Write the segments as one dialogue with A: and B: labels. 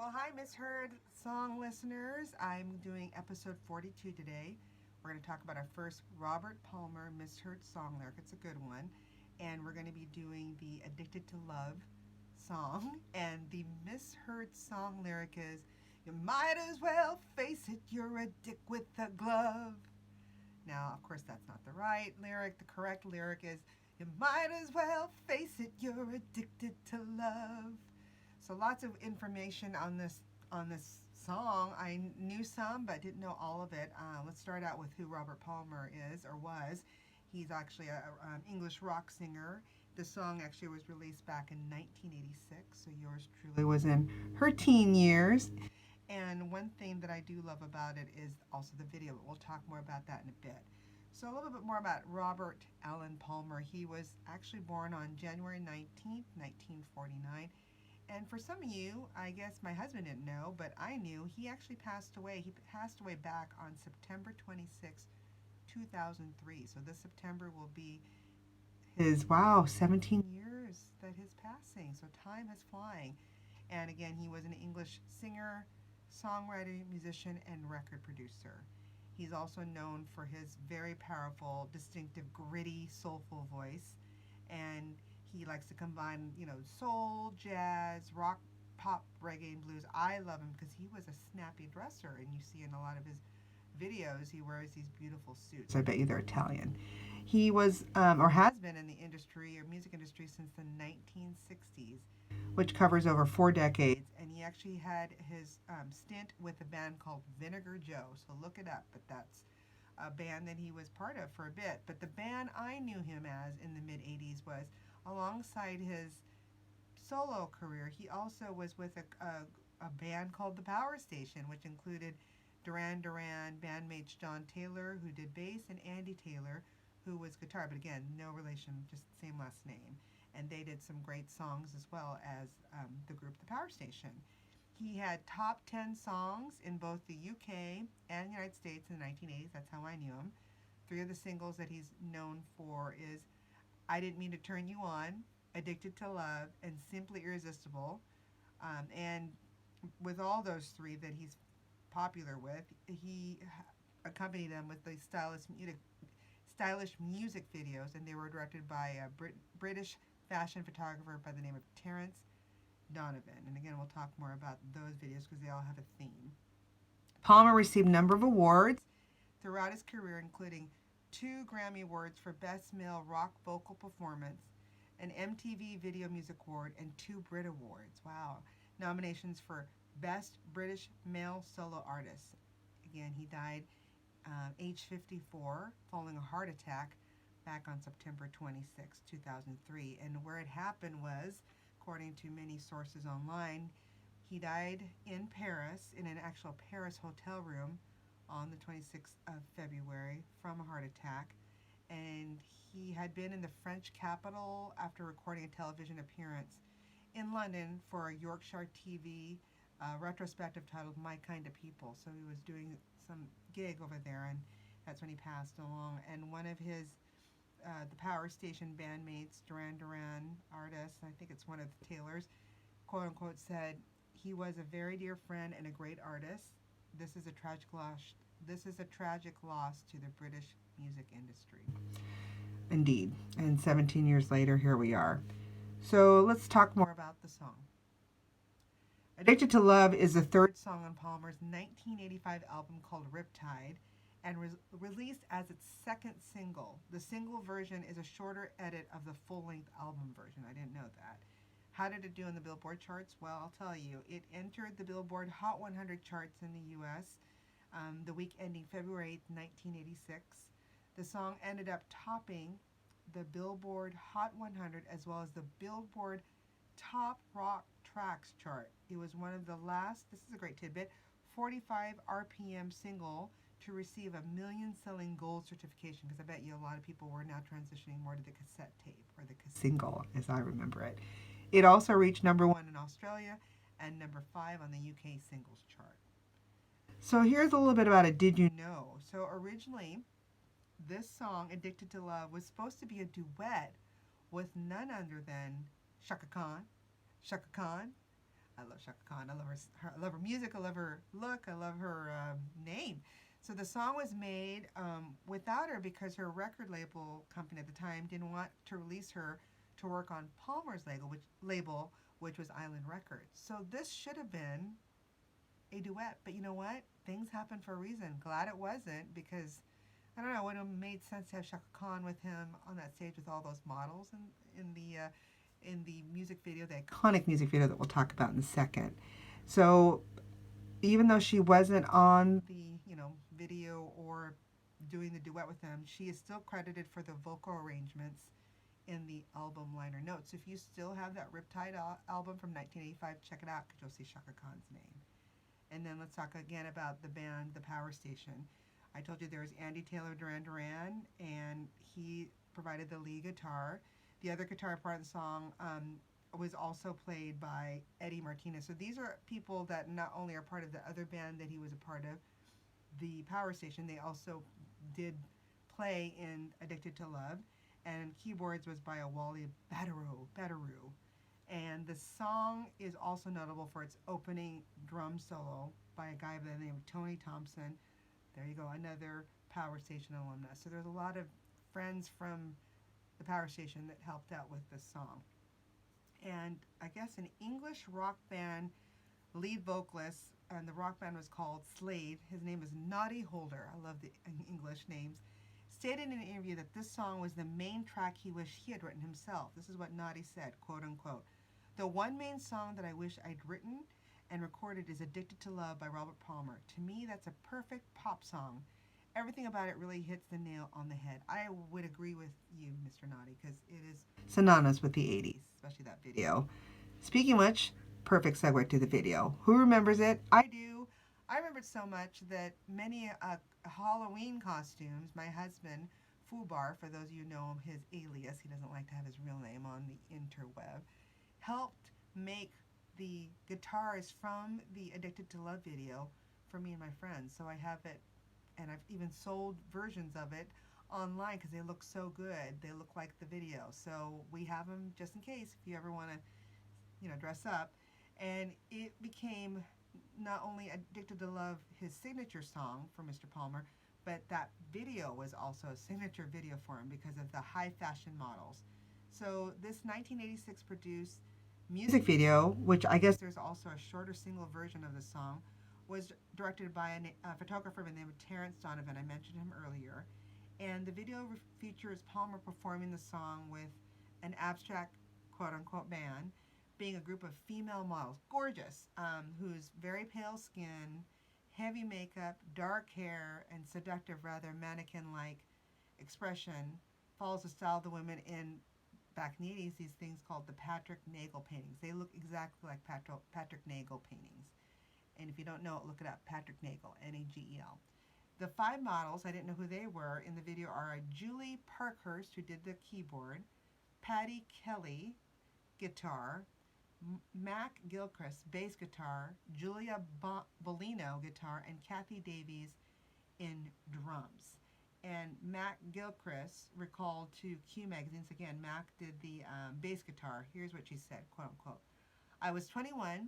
A: Well, hi, misheard song listeners. I'm doing episode 42 today. We're going to talk about our first Robert Palmer misheard song lyric. It's a good one. And we're going to be doing the Addicted to Love song. And the misheard song lyric is, you might as well face it, you're a dick with a glove. Now, of course, that's not the right lyric. The correct lyric is, you might as well face it, you're addicted to love. So lots of information on this song. I knew some, but didn't know all of it. Let's start out with who Robert Palmer is or was. He's actually an English rock singer. The song actually was released back in 1986, so yours truly was in her teen years. And one thing that I do love about it is also the video, but we'll talk more about that in a bit. So a little bit more about Robert Allen Palmer. He was actually born on January 19th, 1949. And for some of you, I guess my husband didn't know, but I knew, he actually passed away. He passed away back on September 26, 2003. So this September will be his, wow, 17 years that his passing. So time is flying. And again, he was an English singer, songwriter, musician, and record producer. He's also known for his very powerful, distinctive, gritty, soulful voice. And he likes to combine, soul, jazz, rock, pop, reggae, and blues. I love him because he was a snappy dresser, and you see in a lot of his videos, he wears these beautiful suits. I bet you they're Italian. He was, or has been in the industry, or music industry, since the 1960s, which covers over 4 decades. And he actually had his stint with a band called Vinegar Joe. So look it up. But that's a band that he was part of for a bit. But the band I knew him as in the mid 80s was alongside his solo career. He also was with a band called The Power Station, which included Duran Duran bandmates John Taylor, who did bass, and Andy Taylor, who was guitar. But again, no relation, just same last name. And they did some great songs as well as the group The Power Station. He had top 10 songs in both the UK and the United States in the 1980s. That's how I knew him. 3 of the singles that he's known for is I Didn't Mean to Turn You On, Addicted to Love, and Simply Irresistible. And with all those 3 that he's popular with, he accompanied them with the stylish music videos, and they were directed by a British fashion photographer by the name of Terence Donovan. And again, we'll talk more about those videos because they all have a theme. Palmer received a number of awards throughout his career, including 2 Grammy Awards for Best Male Rock Vocal Performance, an MTV Video Music Award, and 2 Brit Awards. Wow. Nominations for Best British Male Solo Artist. Again, he died age 54 following a heart attack back on September 26, 2003. And where it happened was, according to many sources online, he died in Paris, in an actual Paris hotel room on the 26th of February from a heart attack. And he had been in the French capital after recording a television appearance in London for a Yorkshire TV retrospective titled My Kind of People. So he was doing some gig over there, and that's when he passed along. And one of his the Power Station bandmates, Duran Duran artist, I think it's one of the Taylors, quote unquote, said, "He was a very dear friend and a great artist. This is a tragic loss. This is a tragic loss to the British music industry." Indeed. And 17 years later, here we are. So let's talk more about the song. Addicted to Love is the 3rd song on Palmer's 1985 album called Riptide, and released as its 2nd single. The single version is a shorter edit of the full-length album version. I didn't know that. How did it do in the Billboard charts? Well, I'll tell you. It entered the Billboard Hot 100 charts in the U.S. The week ending February 8, 1986. The song ended up topping the Billboard Hot 100 as well as the Billboard Top Rock Tracks chart. It was one of the last, this is a great tidbit, 45 RPM single to receive a million-selling gold certification, because I bet you a lot of people were now transitioning more to the cassette tape, or the single, as I remember it. It also reached number 1 in Australia and number 5 on the UK singles chart. So here's a little bit about it. Did you know? So originally, this song, Addicted to Love, was supposed to be a duet with none other than Chaka Khan, I love Shaka Khan. I love I love her music. I love her look. I love her name. So the song was made without her because her record company at the time didn't want to release her to work on Palmer's label, which was Island Records. So this should have been a duet. But you know what? Things happen for a reason. Glad it wasn't, because I don't know, it would have made sense to have Shaka Khan with him on that stage with all those models in the music video, the iconic music video that we'll talk about in a second. So even though she wasn't on the video or doing the duet with him, she is still credited for the vocal arrangements in the album liner notes. If you still have that Riptide album from 1985, check it out because you'll see Shaka Khan's name. And then let's talk again about the band, the Power Station. I told you there was Andy Taylor Duran Duran, and he provided the lead guitar. The other guitar part of the song was also played by Eddie Martinez. So these are people that not only are part of the other band that he was a part of, the Power Station, they also did play in Addicted to Love, and keyboards was by a Wally Badarou. And the song is also notable for its opening drum solo by a guy by the name of Tony Thompson. There you go, another Power Station alumnus. So there's a lot of friends from the Power Station that helped out with this song. And I guess an English rock band lead vocalist, and the rock band was called Slade. His name is Noddy Holder. I love the English names. Stated in an interview that this song was the main track he wished he had written himself. This is what Noddy said, quote unquote. The one main song that I wish I'd written and recorded is Addicted to Love by Robert Palmer. To me, that's a perfect pop song. Everything about it really hits the nail on the head. I would agree with you, Mr. Noddy, because it is synonymous with the 80s, especially that video. Speaking of which, perfect segue to the video. Who remembers it? I do. I remember it so much that many Halloween costumes, my husband, Fubar, for those of you who know him, his alias, he doesn't like to have his real name on the interweb, helped make the guitars from the Addicted to Love video for me and my friends. So I have it, and I've even sold versions of it online because they look so good. They look like the video. So we have them just in case if you ever want to, dress up. And it became not only Addicted to Love, his signature song for Mr. Palmer, but that video was also a signature video for him because of the high fashion models. So this 1986 produced music video, which I guess there's also a shorter single version of the song, was directed by a photographer by the name of Terrence Donovan. I mentioned him earlier. And the video features Palmer performing the song with an abstract quote-unquote band, being a group of female models, gorgeous, whose very pale skin, heavy makeup, dark hair, and seductive, rather mannequin-like expression follows the style of the women in, back in the 80s, these things called the Patrick Nagel paintings. They look exactly like Patrick Nagel paintings. And if you don't know it, look it up, Patrick Nagel, Nagel. The 5 models, I didn't know who they were, in the video are Julie Parkhurst, who did the keyboard, Patty Kelly, guitar, Mac Gilchrist, bass guitar, Julia Bolino, guitar, and Kathy Davies in drums. And Mac Gilchrist recalled to Q Magazines, again, Mac did the bass guitar. Here's what she said, quote unquote. I was 21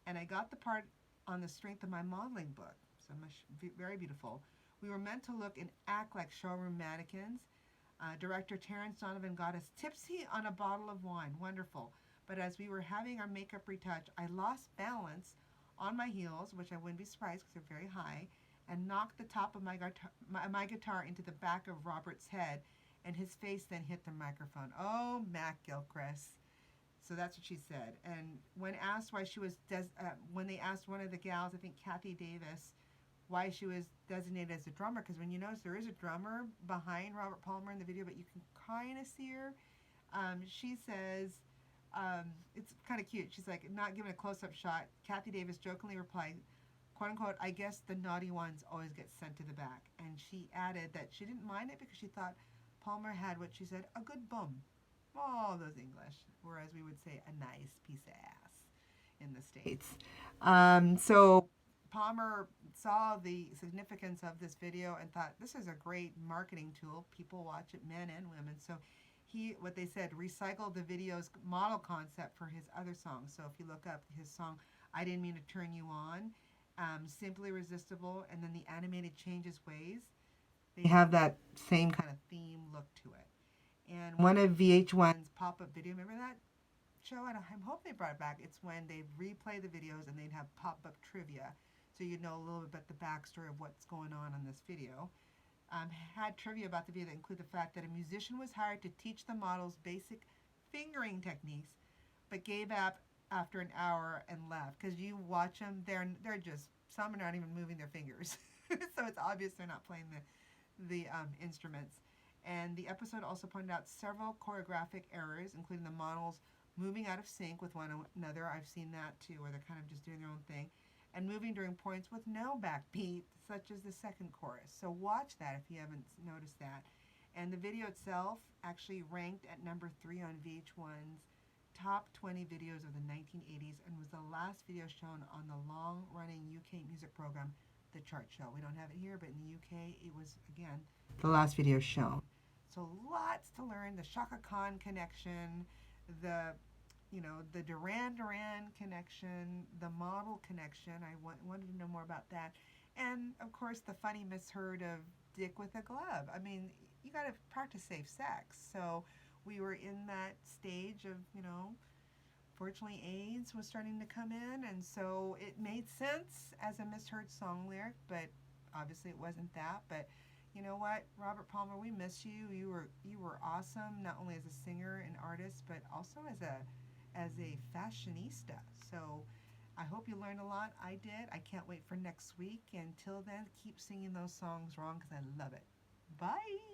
A: and I got the part on the strength of my modeling book. So very beautiful. We were meant to look and act like showroom mannequins. Director Terrence Donovan got us tipsy on a bottle of wine. Wonderful. But as we were having our makeup retouch, I lost balance on my heels, which I wouldn't be surprised because they're very high, and knocked the top of my guitar into the back of Robert's head, and his face then hit the microphone. Oh, Mac Gilchrist. So that's what she said. And when asked why she was, when they asked one of the gals, I think Kathy Davis, why she was designated as a drummer, because when you notice there is a drummer behind Robert Palmer in the video, but you can kind of see her, she says, it's kind of cute. She's like, not giving a close-up shot. Kathy Davis jokingly replied, quote unquote, I guess the naughty ones always get sent to the back. And she added that she didn't mind it because she thought Palmer had what she said, a good bum. Oh, those English. Whereas we would say a nice piece of ass in the States. So Palmer saw the significance of this video and thought, this is a great marketing tool. People watch it, men and women. So what they said, recycled the video's model concept for his other songs. So if you look up his song, I Didn't Mean to Turn You On, Simply Irresistible, and then the animated Changes Ways, they have that same kind of theme look to it. And one of VH1's pop-up video, remember that show? I hope they brought it back. It's when they replay the videos and they'd have pop-up trivia, so you know a little bit about the backstory of what's going on in this video. Had trivia about the video that include the fact that a musician was hired to teach the models basic fingering techniques, but gave up after an hour and left. Because you watch them, they're just, some are not even moving their fingers, so it's obvious they're not playing the instruments. And the episode also pointed out several choreographic errors, including the models moving out of sync with one another. I've seen that too, where they're kind of just doing their own thing, and moving during points with no backbeat, such as the second chorus. So watch that if you haven't noticed that. And the video itself actually ranked at number 3 on VH1's top 20 videos of the 1980s and was the last video shown on the long-running UK music program, The Chart Show. We don't have it here, but in the UK, it was, again, the last video shown. So lots to learn. The Shaka Khan connection, the the Duran Duran connection, the model connection. I wanted to know more about that. And, of course, the funny misheard of Dick with a glove. I mean, you got to practice safe sex. So we were in that stage of, fortunately AIDS was starting to come in. And so it made sense as a misheard song lyric, but obviously it wasn't that. But you know what, Robert Palmer, we miss you. You were awesome, not only as a singer and artist, but also as a fashionista. So I hope you learned a lot. I did. I can't wait for next week. Until then, keep singing those songs wrong because I love it. Bye.